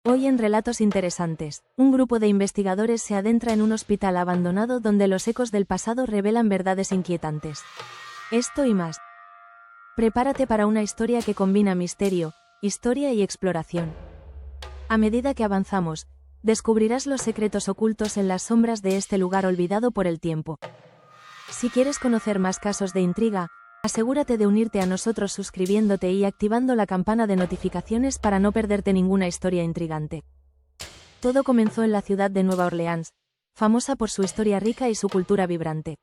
Hoy en Relatos Interesantes, un grupo de investigadores se adentra en un hospital abandonado donde los ecos del pasado revelan verdades inquietantes. Esto y más. Prepárate para una historia que combina misterio, historia y exploración. A medida que avanzamos, descubrirás los secretos ocultos en las sombras de este lugar olvidado por el tiempo. Si quieres conocer más casos de intriga, asegúrate de unirte a nosotros suscribiéndote y activando la campana de notificaciones para no perderte ninguna historia intrigante. Todo comenzó en la ciudad de Nueva Orleans, famosa por su historia rica y su cultura vibrante.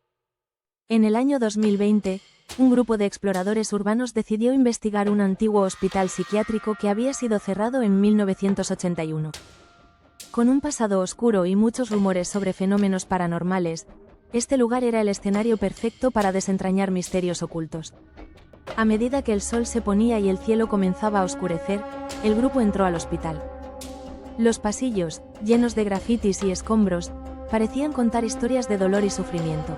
En el año 2020, un grupo de exploradores urbanos decidió investigar un antiguo hospital psiquiátrico que había sido cerrado en 1981. Con un pasado oscuro y muchos rumores sobre fenómenos paranormales, este lugar era el escenario perfecto para desentrañar misterios ocultos. A medida que el sol se ponía y el cielo comenzaba a oscurecer, el grupo entró al hospital. Los pasillos, llenos de grafitis y escombros, parecían contar historias de dolor y sufrimiento.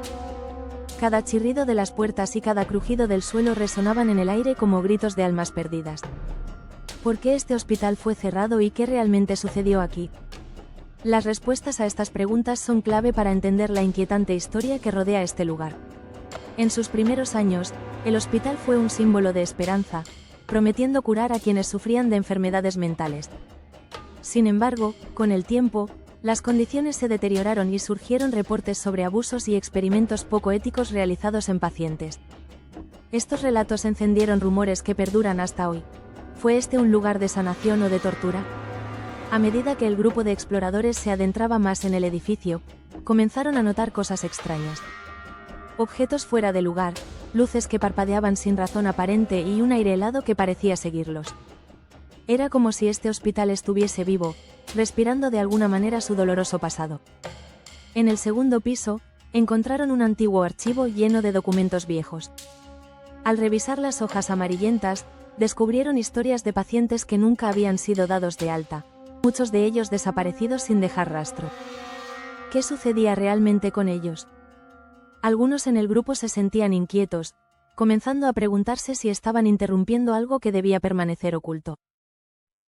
Cada chirrido de las puertas y cada crujido del suelo resonaban en el aire como gritos de almas perdidas. ¿Por qué este hospital fue cerrado y qué realmente sucedió aquí? Las respuestas a estas preguntas son clave para entender la inquietante historia que rodea este lugar. En sus primeros años, el hospital fue un símbolo de esperanza, prometiendo curar a quienes sufrían de enfermedades mentales. Sin embargo, con el tiempo, las condiciones se deterioraron y surgieron reportes sobre abusos y experimentos poco éticos realizados en pacientes. Estos relatos encendieron rumores que perduran hasta hoy. ¿Fue este un lugar de sanación o de tortura? A medida que el grupo de exploradores se adentraba más en el edificio, comenzaron a notar cosas extrañas. Objetos fuera de lugar, luces que parpadeaban sin razón aparente y un aire helado que parecía seguirlos. Era como si este hospital estuviese vivo, respirando de alguna manera su doloroso pasado. En el segundo piso, encontraron un antiguo archivo lleno de documentos viejos. Al revisar las hojas amarillentas, descubrieron historias de pacientes que nunca habían sido dados de alta, muchos de ellos desaparecidos sin dejar rastro. ¿Qué sucedía realmente con ellos? Algunos en el grupo se sentían inquietos, comenzando a preguntarse si estaban interrumpiendo algo que debía permanecer oculto.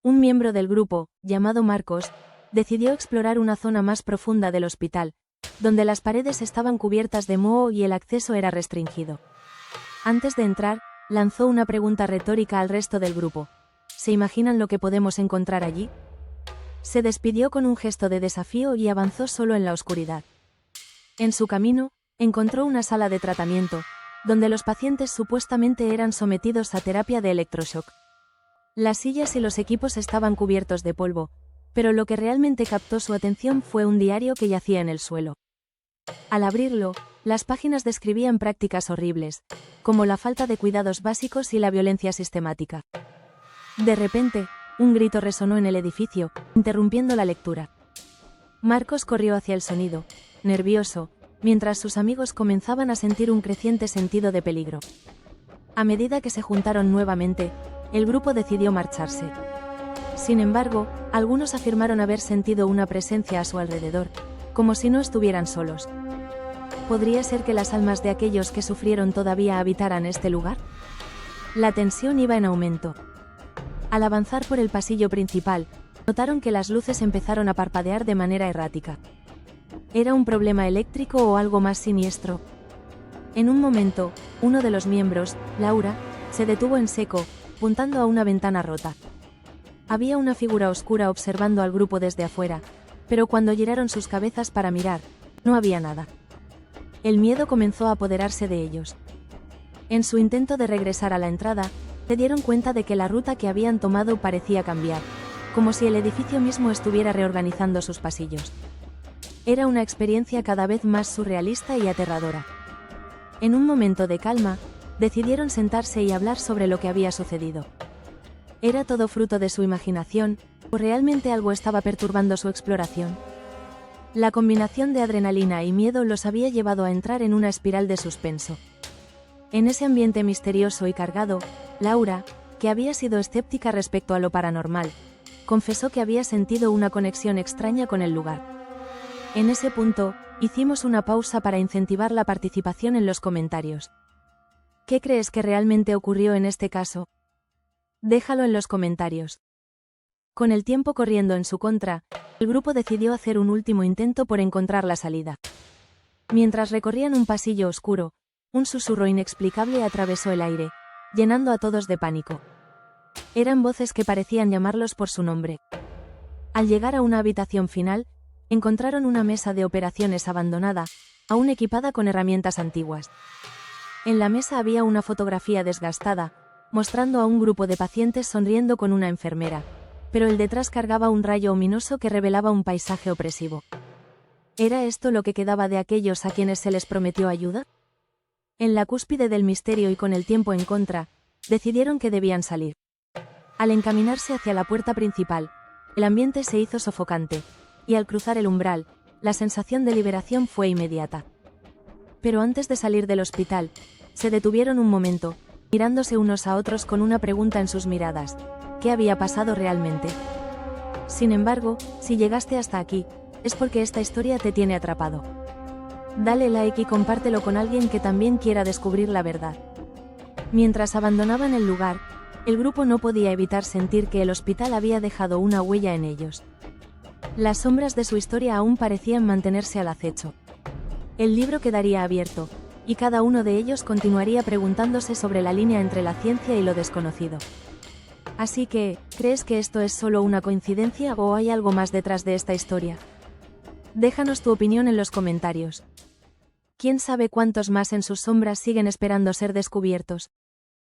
Un miembro del grupo, llamado Marcos, decidió explorar una zona más profunda del hospital, donde las paredes estaban cubiertas de moho y el acceso era restringido. Antes de entrar, lanzó una pregunta retórica al resto del grupo. ¿Se imaginan lo que podemos encontrar allí? Se despidió con un gesto de desafío y avanzó solo en la oscuridad. En su camino, encontró una sala de tratamiento, donde los pacientes supuestamente eran sometidos a terapia de electroshock. Las sillas y los equipos estaban cubiertos de polvo, pero lo que realmente captó su atención fue un diario que yacía en el suelo. Al abrirlo, las páginas describían prácticas horribles, como la falta de cuidados básicos y la violencia sistemática. De repente, un grito resonó en el edificio, interrumpiendo la lectura. Marcos corrió hacia el sonido, nervioso, mientras sus amigos comenzaban a sentir un creciente sentido de peligro. A medida que se juntaron nuevamente, el grupo decidió marcharse. Sin embargo, algunos afirmaron haber sentido una presencia a su alrededor, como si no estuvieran solos. ¿Podría ser que las almas de aquellos que sufrieron todavía habitaran este lugar? La tensión iba en aumento. Al avanzar por el pasillo principal, notaron que las luces empezaron a parpadear de manera errática. ¿Era un problema eléctrico o algo más siniestro? En un momento, uno de los miembros, Laura, se detuvo en seco, apuntando a una ventana rota. Había una figura oscura observando al grupo desde afuera, pero cuando giraron sus cabezas para mirar, no había nada. El miedo comenzó a apoderarse de ellos. En su intento de regresar a la entrada, se dieron cuenta de que la ruta que habían tomado parecía cambiar, como si el edificio mismo estuviera reorganizando sus pasillos. Era una experiencia cada vez más surrealista y aterradora. En un momento de calma, decidieron sentarse y hablar sobre lo que había sucedido. ¿Era todo fruto de su imaginación, o realmente algo estaba perturbando su exploración? La combinación de adrenalina y miedo los había llevado a entrar en una espiral de suspenso. En ese ambiente misterioso y cargado, Laura, que había sido escéptica respecto a lo paranormal, confesó que había sentido una conexión extraña con el lugar. En ese punto, hicimos una pausa para incentivar la participación en los comentarios. ¿Qué crees que realmente ocurrió en este caso? Déjalo en los comentarios. Con el tiempo corriendo en su contra, el grupo decidió hacer un último intento por encontrar la salida. Mientras recorrían un pasillo oscuro, un susurro inexplicable atravesó el aire, llenando a todos de pánico. Eran voces que parecían llamarlos por su nombre. Al llegar a una habitación final, encontraron una mesa de operaciones abandonada, aún equipada con herramientas antiguas. En la mesa había una fotografía desgastada, mostrando a un grupo de pacientes sonriendo con una enfermera, pero el detrás cargaba un rayo ominoso que revelaba un paisaje opresivo. ¿Era esto lo que quedaba de aquellos a quienes se les prometió ayuda? En la cúspide del misterio y con el tiempo en contra, decidieron que debían salir. Al encaminarse hacia la puerta principal, el ambiente se hizo sofocante, y al cruzar el umbral, la sensación de liberación fue inmediata. Pero antes de salir del hospital, se detuvieron un momento, mirándose unos a otros con una pregunta en sus miradas: ¿qué había pasado realmente? Sin embargo, si llegaste hasta aquí, es porque esta historia te tiene atrapado. Dale like y compártelo con alguien que también quiera descubrir la verdad. Mientras abandonaban el lugar, el grupo no podía evitar sentir que el hospital había dejado una huella en ellos. Las sombras de su historia aún parecían mantenerse al acecho. El libro quedaría abierto, y cada uno de ellos continuaría preguntándose sobre la línea entre la ciencia y lo desconocido. Así que, ¿crees que esto es solo una coincidencia o hay algo más detrás de esta historia? Déjanos tu opinión en los comentarios. ¿Quién sabe cuántos más en sus sombras siguen esperando ser descubiertos?